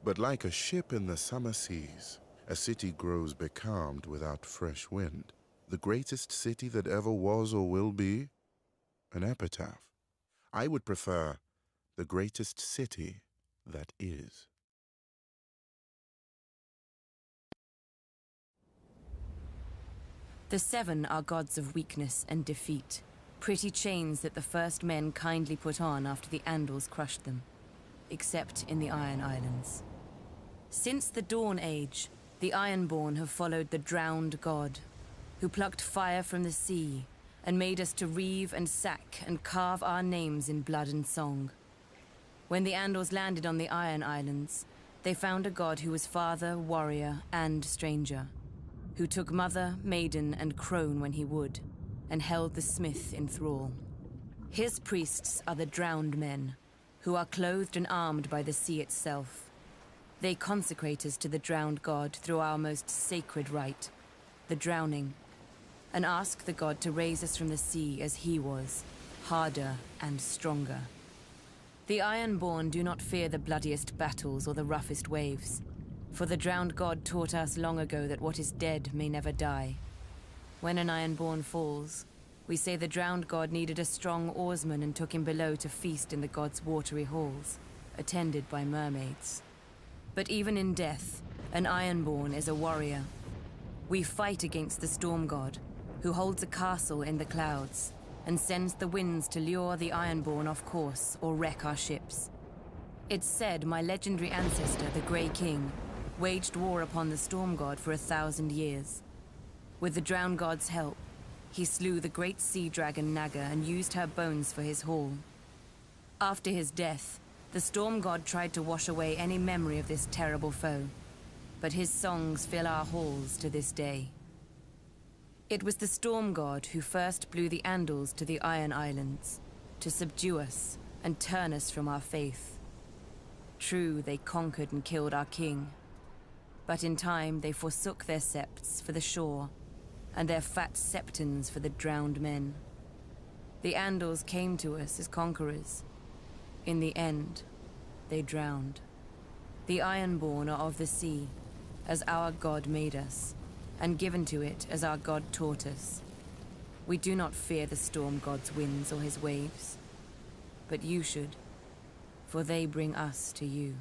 K: But like a ship in the summer seas, a city grows becalmed without fresh wind. The greatest city that ever was or will be? An epitaph. I would prefer the greatest city that is.
G: The Seven are gods of weakness and defeat, pretty chains that the first men kindly put on after the Andals crushed them, except in the Iron Islands. Since the Dawn Age, the Ironborn have followed the drowned god, who plucked fire from the sea and made us to reave and sack and carve our names in blood and song. When the Andals landed on the Iron Islands, they found a god who was father, warrior, and stranger, who took mother, maiden, and crone when he would, and held the smith in thrall. His priests are the drowned men, who are clothed and armed by the sea itself. They consecrate us to the drowned god through our most sacred rite, the drowning, and ask the god to raise us from the sea as he was, harder and stronger. The Ironborn do not fear the bloodiest battles or the roughest waves, for the drowned god taught us long ago that what is dead may never die. When an Ironborn falls, we say the drowned god needed a strong oarsman and took him below to feast in the god's watery halls, attended by mermaids. But even in death, an Ironborn is a warrior. We fight against the storm god, who holds a castle in the clouds, and sends the winds to lure the Ironborn off course or wreck our ships. It's said my legendary ancestor, the Grey King, waged war upon the storm god for 1,000 years. With the drowned god's help, he slew the great sea dragon Naga and used her bones for his haul. After his death, the storm god tried to wash away any memory of this terrible foe, but his songs fill our halls to this day. It was the storm god who first blew the Andals to the Iron Islands, to subdue us and turn us from our faith. True, they conquered and killed our king, but in time they forsook their septs for the shore, and their fat septons for the drowned men. The Andals came to us as conquerors. In the end, they drowned. The Ironborn are of the sea, as our god made us, and given to it as our god taught us. We do not fear the storm god's winds or his waves, but you should, for they bring us to you.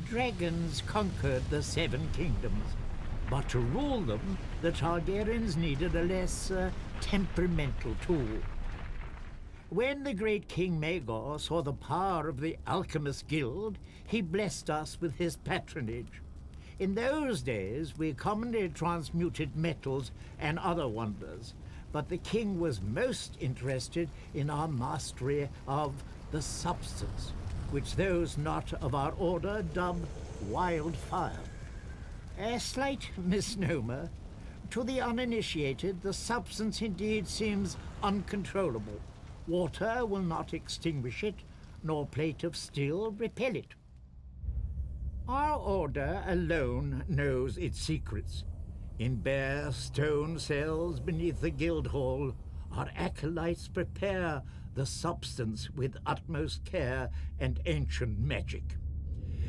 L: Dragons conquered the Seven Kingdoms, but to rule them, the Targaryens needed a less temperamental tool. When the great King Maegor saw the power of the Alchemist Guild, he blessed us with his patronage. In those days, we commonly transmuted metals and other wonders, but the king was most interested in our mastery of the substance, which those not of our order dub wildfire. A slight misnomer. To the uninitiated, the substance indeed seems uncontrollable. Water will not extinguish it, nor plate of steel repel it. Our order alone knows its secrets. In bare stone cells beneath the Guildhall, our acolytes prepare the substance with utmost care and ancient magic.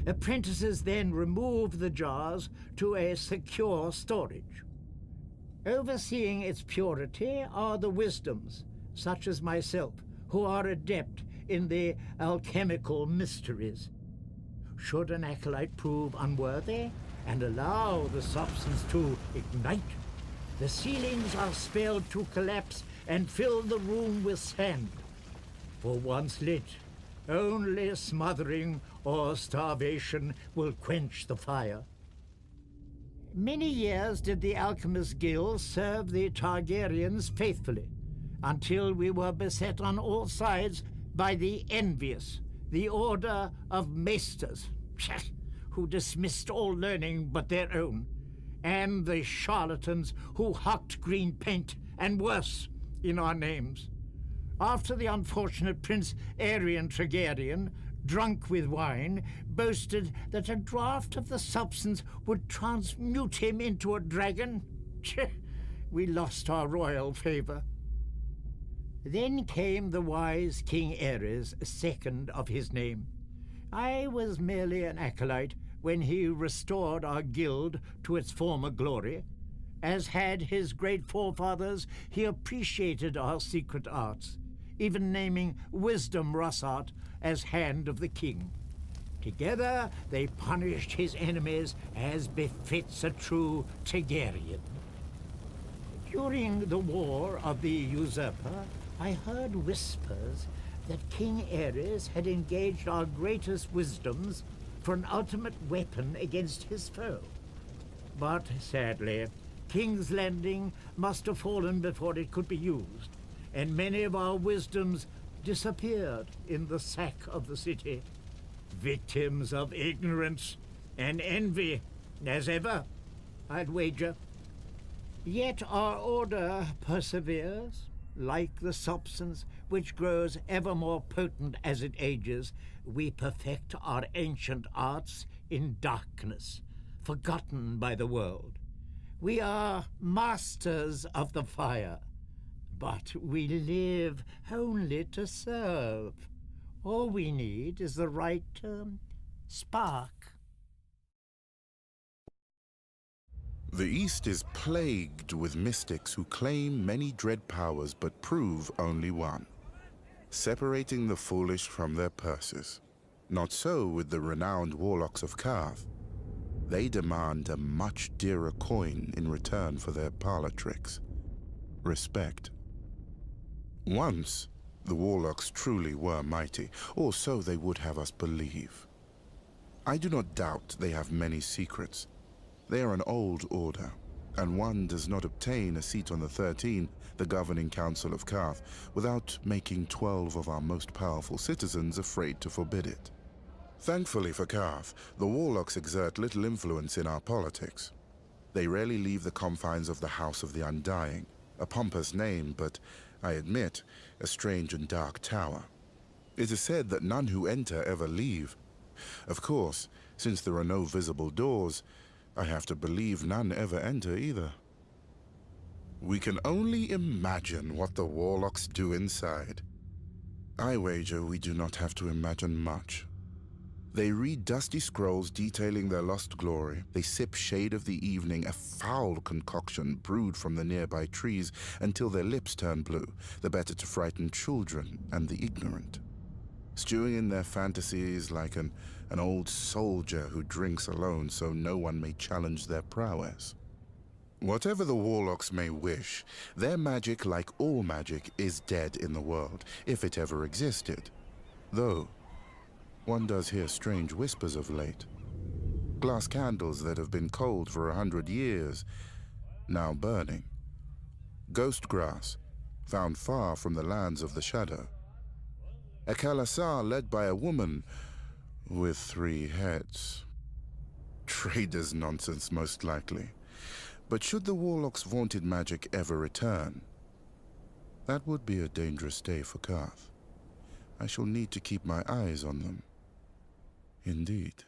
L: Apprentices then remove the jars to a secure storage. Overseeing its purity are the wisdoms, such as myself, who are adept in the alchemical mysteries. Should an acolyte prove unworthy and allow the substance to ignite, the ceilings are spelled to collapse and fill the room with sand. For once lit, only smothering or starvation will quench the fire. Many years did the Alchemist Guild serve the Targaryens faithfully, until we were beset on all sides by the envious, the Order of Maesters, who dismissed all learning but their own, and the charlatans who hucked green paint and worse in our names. After the unfortunate Prince Aerion Targaryen, drunk with wine, boasted that a draught of the substance would transmute him into a dragon, we lost our royal favor. Then came the wise King Aerys, second of his name. I was merely an acolyte when he restored our guild to its former glory. As had his great forefathers, he appreciated our secret arts, even naming Wisdom Rossart as Hand of the King. Together, they punished his enemies as befits a true Targaryen. During the War of the Usurper, I heard whispers that King Aerys had engaged our greatest wisdoms for an ultimate weapon against his foe. But sadly, King's Landing must have fallen before it could be used, and many of our wisdoms disappeared in the sack of the city, victims of ignorance and envy, as ever, I'd wager. Yet our order perseveres, like the substance which grows ever more potent as it ages. We perfect our ancient arts in darkness, forgotten by the world. We are masters of the fire, but we live only to serve. All we need is the right spark.
K: The East is plagued with mystics who claim many dread powers but prove only one, separating the foolish from their purses. Not so with the renowned warlocks of Karth. They demand a much dearer coin in return for their parlor tricks: respect. Once, the warlocks truly were mighty, or so they would have us believe. I do not doubt they have many secrets. They are an old order, and one does not obtain a seat on the 13, the governing council of Karth, without making 12 of our most powerful citizens afraid to forbid it. Thankfully for Karth, the warlocks exert little influence in our politics. They rarely leave the confines of the House of the Undying, a pompous name, but, I admit, a strange and dark tower. It is said that none who enter ever leave. Of course, since there are no visible doors, I have to believe none ever enter either. We can only imagine what the warlocks do inside. I wager we do not have to imagine much. They read dusty scrolls detailing their lost glory. They sip shade of the evening, a foul concoction brewed from the nearby trees, until their lips turn blue, the better to frighten children and the ignorant. Stewing in their fantasies like an old soldier who drinks alone so no one may challenge their prowess. Whatever the warlocks may wish, their magic, like all magic, is dead in the world, if it ever existed. Though, one does hear strange whispers of late. Glass candles that have been cold for 100 years, now burning. Ghost grass, found far from the lands of the shadow. A Khalasar led by a woman with 3 heads. Trader's nonsense, most likely. But should the warlock's vaunted magic ever return, that would be a dangerous day for Karth. I shall need to keep my eyes on them. Indeed.